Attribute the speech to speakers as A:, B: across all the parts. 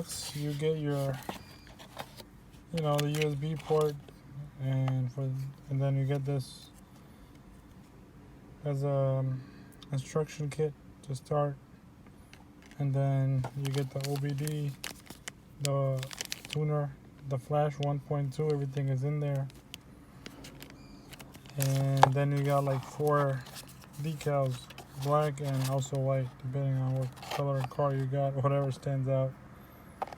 A: box you get your, you know, the USB port, and then you get this as a instruction kit to start, and then you get the OBD, the tuner, the flash 1.2, everything is in there, and then you got like 4 decals, black and also white, depending on what color car you got, whatever stands out.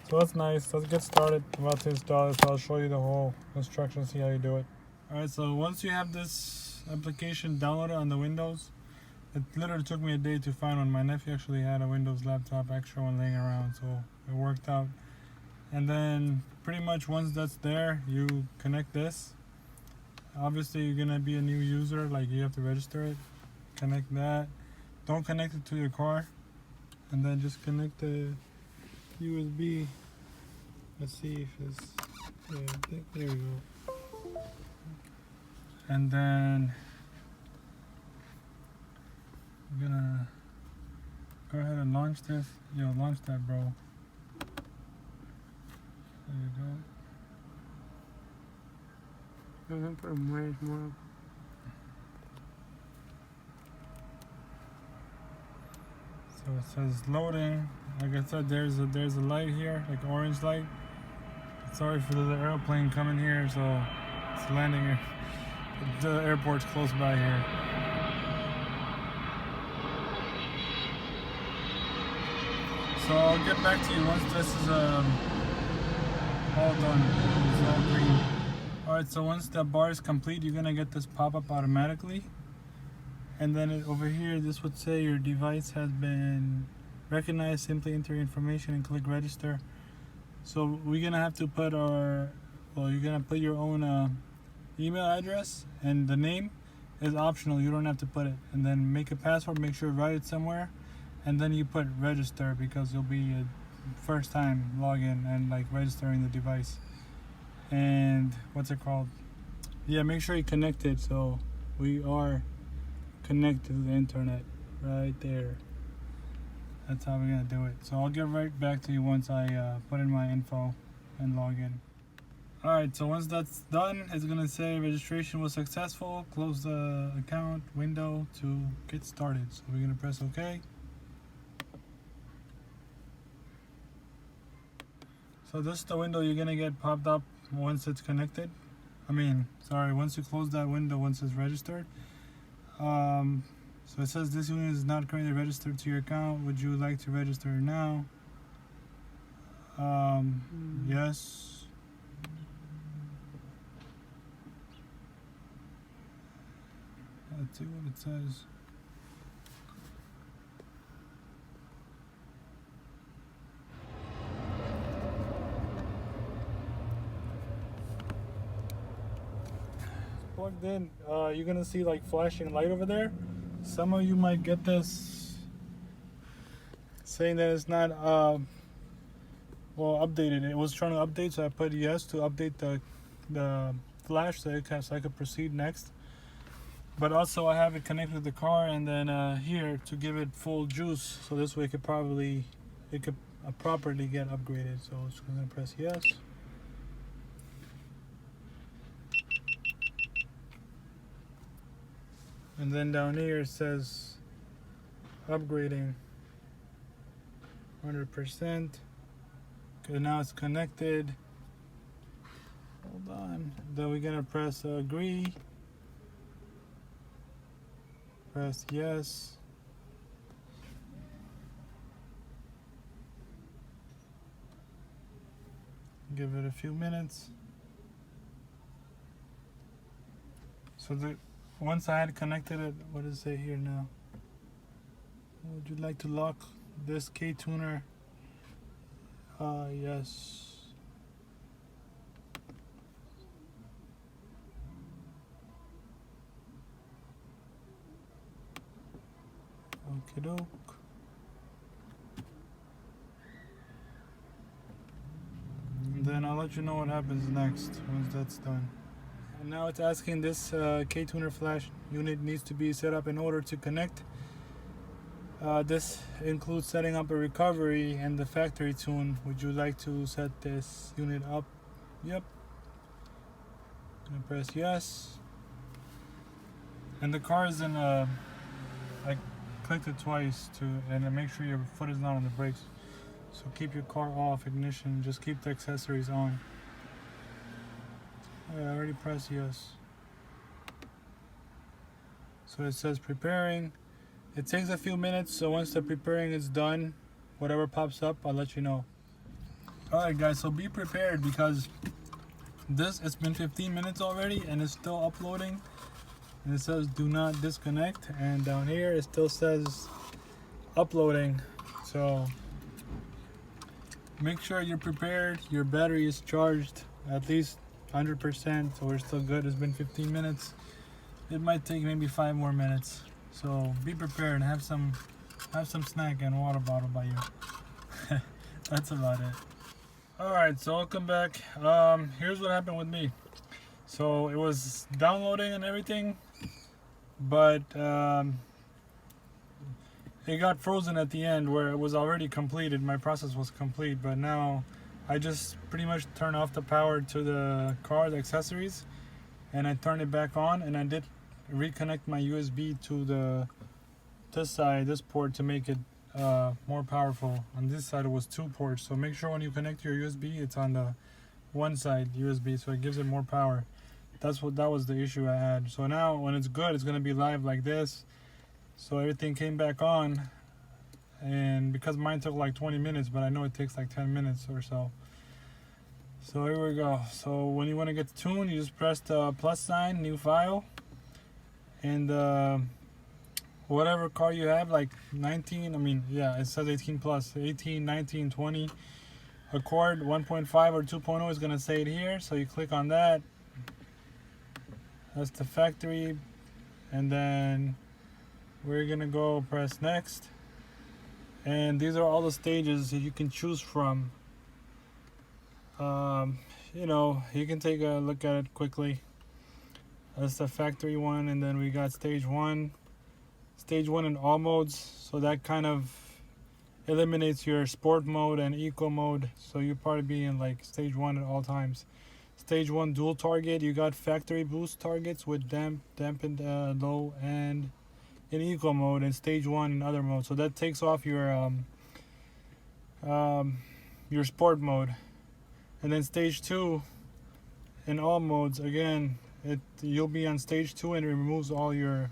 A: So that's nice. Let's get started. I'm about to install it, so I'll show you the whole instruction, see how you do it. Alright, so once you have this application downloaded on the Windows, it literally took me a day to find one. My nephew actually had a Windows laptop, extra one laying around, so it worked out. And then pretty much once that's there, you connect this. Obviously you're gonna be a new user, like you have to register it. Connect that. Don't connect it to your car, and then just connect the USB. Let's see if it's, yeah, I think, there we go. And then I'm gonna go ahead and launch this. Yo, launch that, bro. There you go. So it says loading. Like I said, there's a light here, like orange light. Sorry for the airplane coming here, so it's landing here. The airport's close by here. So I'll get back to you once this is all done. It's all green. Alright, so once the bar is complete, you're gonna get this pop-up automatically. And then over here, this would say your device has been recognized. Simply enter your information and click register. So we're gonna have to put you're gonna put your own email address, and the name is optional. You don't have to put it. And then make a password, make sure you write it somewhere. And then you put register, because you'll be a first time login and like registering the device. And what's it called? Yeah, make sure you connect it. So we are connected to the internet right there. That's how we're gonna do it. So I'll get right back to you once I put in my info and log in. Alright, so once that's done, it's gonna say registration was successful. Close the account window to get started. So we're gonna press OK. So this is the window you're gonna get popped up once it's connected. Once you close that window, once it's registered. So it says this unit is not currently registered to your account. Would you like to register now? Yes. Let's see what it says. Plugged in. You're gonna see like flashing light over there. Some of you might get this saying that it's not updated. It was trying to update, so I put yes to update the flash so I could proceed next. But also I have it connected to the car, and then here to give it full juice, so this way it could properly get upgraded. So I'm just gonna press yes. And then down here it says upgrading 100%. Okay, now it's connected. Hold on. Then we're gonna press agree. Press yes. Give it a few minutes. So once I had connected it, what does it say here now? Would you like to lock this KTuner? Yes. Okie doke. And then I'll let you know what happens next once that's done. And now it's asking this KTuner flash unit needs to be set up in order to connect. This includes setting up a recovery and the factory tune. Would you like to set this unit up? Yep. Gonna press yes. And the car is in I clicked it twice and make sure your foot is not on the brakes. So keep your car off ignition, just keep the accessories on. I already pressed yes. So it says preparing. It takes a few minutes, so once the preparing is done, whatever pops up, I'll let you know. Alright guys, so be prepared because it's been 15 minutes already and it's still uploading. And it says do not disconnect, and down here it still says uploading. So make sure you're prepared, your battery is charged at least 100%, so we're still good. It's been 15 minutes. It might take maybe 5 more minutes. So be prepared and have some snack and water bottle by you. That's about it. Alright, so welcome back. Here's what happened with me. So it was downloading and everything, but it got frozen at the end where it was already completed. My process was complete, but now I just pretty much turned off the power to the car, the accessories, and I turned it back on, and I did reconnect my USB to this port to make it more powerful. On this side it was 2 ports, so make sure when you connect your USB it's on the one side USB, so it gives it more power. That was the issue I had. So now when it's good, it's gonna be live like this. So everything came back on, and because mine took like 20 minutes, but I know it takes like 10 minutes or so. So here we go. So when you want to get the tune, you just press the plus sign, new file, and whatever car you have, like 19, it says 18 plus, 18, 19, 20, Accord 1.5 or 2.0 is gonna say it here. So you click on that. That's the factory, and then we're gonna go press next. And these are all the stages that you can choose from. You can take a look at it quickly. That's the factory one, and then we got stage 1. Stage 1 in all modes, so that kind of eliminates your sport mode and eco mode, so you'll probably be in like stage 1 at all times. Stage 1 dual target, you got factory boost targets with dampened low and in eco mode, and stage 1 in other modes. So that takes off your sport mode. And then stage 2 in all modes, again, you'll be on stage 2 and it removes all your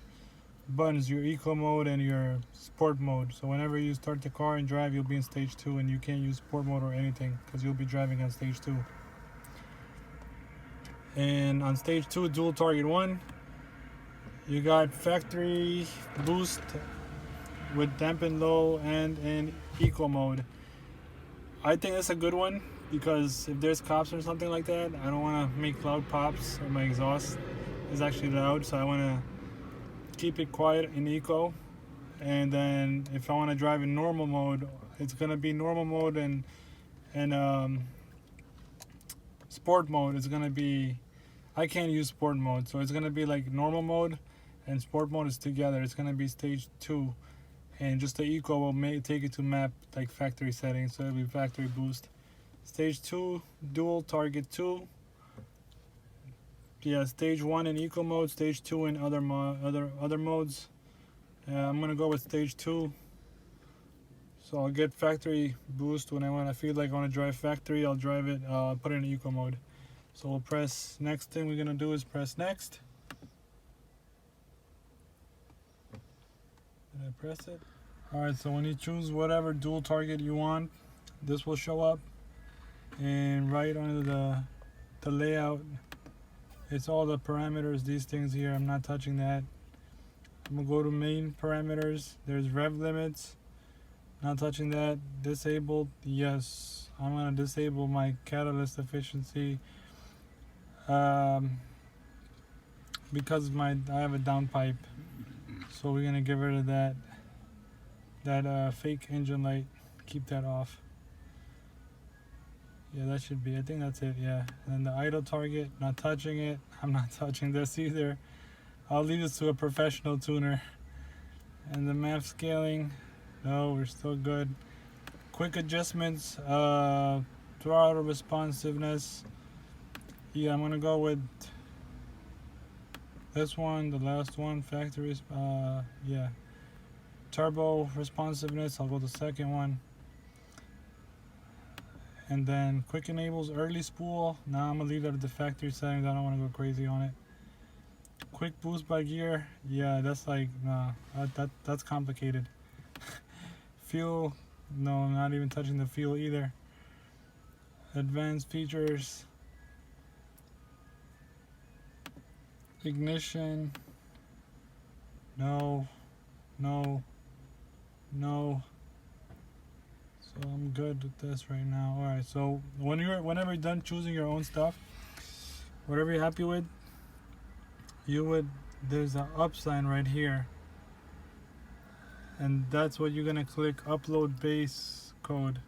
A: buttons, your eco mode and your sport mode. So whenever you start the car and drive, you'll be in stage 2 and you can't use sport mode or anything because you'll be driving on stage 2. And on stage 2, dual target 1, you got factory boost with dampen low and in eco mode. I think that's a good one because if there's cops or something like that, I don't want to make loud pops, or my exhaust is actually loud, so I want to keep it quiet in eco. And then if I want to drive in normal mode, it's going to be normal mode and sport mode. It's going to be, I can't use sport mode, so it's going to be like normal mode and sport mode is together. It's going to be stage 2, and just the eco will take it to map like factory settings, so it'll be factory boost. Stage 2 dual target 2. Yeah, stage 1 in eco mode, stage 2 in other modes. I'm gonna go with stage 2. So I'll get factory boost when I feel like I want to drive factory. I'll drive it. Put it in eco mode. So we'll press next. Thing we're gonna do is press next. Did I press it? All right. So when you choose whatever dual target you want, this will show up, and right under the layout, it's all the parameters. These things here, I'm not touching that. I'm gonna go to main parameters. There's rev limits. Not touching that. Disabled. Yes, I'm gonna disable my catalyst efficiency because I have a downpipe. So we're gonna get rid of that fake engine light. Keep that off. Yeah, that should be. I think that's it. Yeah. And then the idle target. Not touching it. I'm not touching this either. I'll leave this to a professional tuner. And the map scaling, No, we're still good. Quick adjustments, throttle responsiveness. Yeah, I'm gonna go with this one, the last one, factory. Yeah, turbo responsiveness. I'll go the second one. And then quick enables early spool. Now I'm gonna leave that at the factory settings. I don't want to go crazy on it. Quick boost by gear. Yeah, that's like nah. That's complicated. Fuel. No, I'm not even touching the fuel either. Advanced features. Ignition. No. No. No. So I'm good with this right now. Alright, so whenever you're done choosing your own stuff, whatever you're happy with, there's an up sign right here. And that's what you're gonna click, upload base code.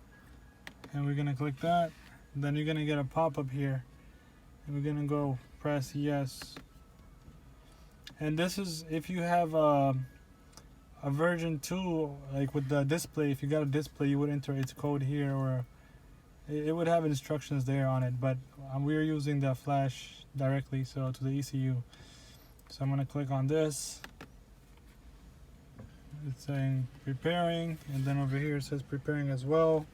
A: And we're gonna click that. And then you're gonna get a pop-up here. And we're gonna go press yes. And this is if you have a version 2, like with the display. If you got a display, you would enter its code here, or it would have instructions there on it, but we're using the flash directly, so to the ECU. So I'm going to click on this. It's saying preparing, and then over here it says preparing as well.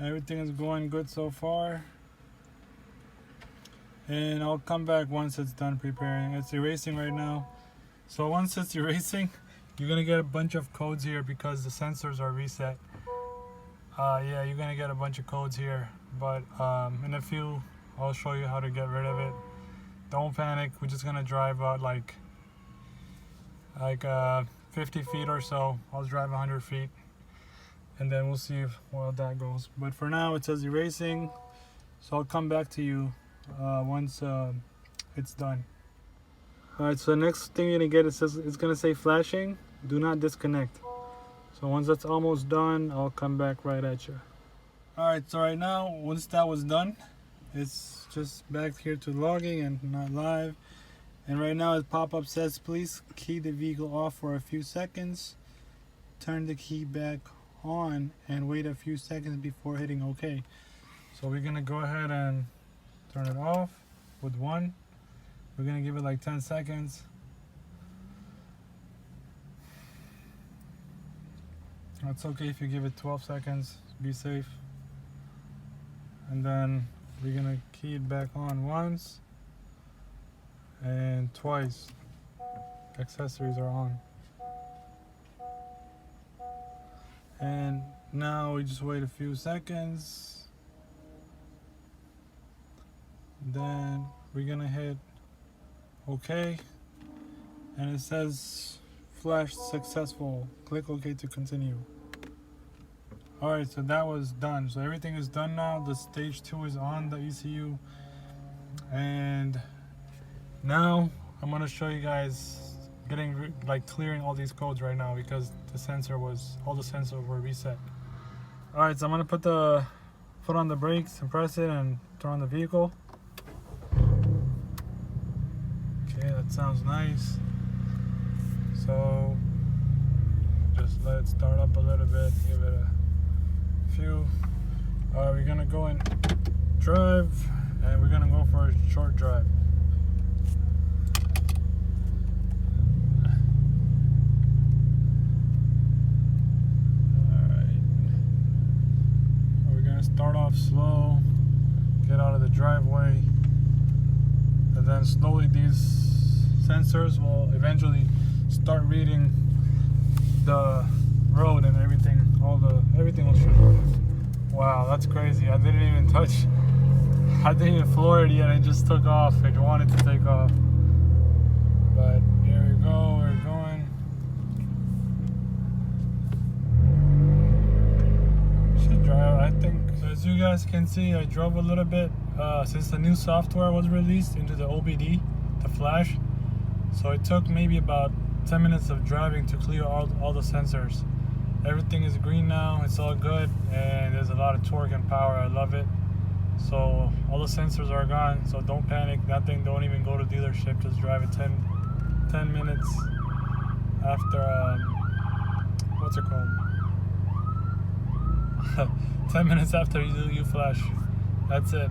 A: Everything is going good so far. And I'll come back once it's done preparing. It's erasing right now. So once it's erasing, you're gonna get a bunch of codes here because the sensors are reset. Yeah, you're gonna get a bunch of codes here, but in a few, I'll show you how to get rid of it. Don't panic. We're just gonna drive about like 50 feet or so. I'll drive 100 feet, and then we'll see how that goes. But for now, it says erasing, so I'll come back to you once it's done. Alright, so the next thing you're gonna get, it's gonna say flashing, do not disconnect. So once that's almost done, I'll come back right at you. Alright, so right now, once that was done, it's just back here to logging and not live. And right now, the pop-up says, please key the vehicle off for a few seconds, turn the key back on, and wait a few seconds before hitting OK. So we're gonna go ahead and turn it off with 1. We're gonna give it like 10 seconds. It's okay if you give it 12 seconds, be safe. And then we're gonna key it back on once and twice. Accessories are on. And now we just wait a few seconds. Then we're gonna hit OK, and it says flash successful. Click OK to continue. Alright, so that was done. So everything is done now. The stage 2 is on the ECU, and now I'm gonna show you guys clearing all these codes right now because all the sensors were reset. Alright, so I'm gonna put on the brakes and press it and turn on the vehicle. Okay, that sounds nice. So just let it start up a little bit, give it a few. Alright, we're gonna go and drive, and we're gonna go for a short drive. Alright, we're gonna start off slow, get out of the driveway, and then slowly these sensors will eventually start reading the road and everything. Everything will shoot. Wow, that's crazy. I didn't even floor it yet. It just took off. It wanted to take off. But here we go. We're going. Should drive. I think, as you guys can see, I drove a little bit since the new software was released into the OBD, the flash. So it took maybe about 10 minutes of driving to clear all the sensors. Everything is green now, it's all good, and there's a lot of torque and power. I love it. So all the sensors are gone, so don't panic, nothing, don't even go to dealership, just drive it 10 minutes after what's it called? 10 minutes after you flash. That's it.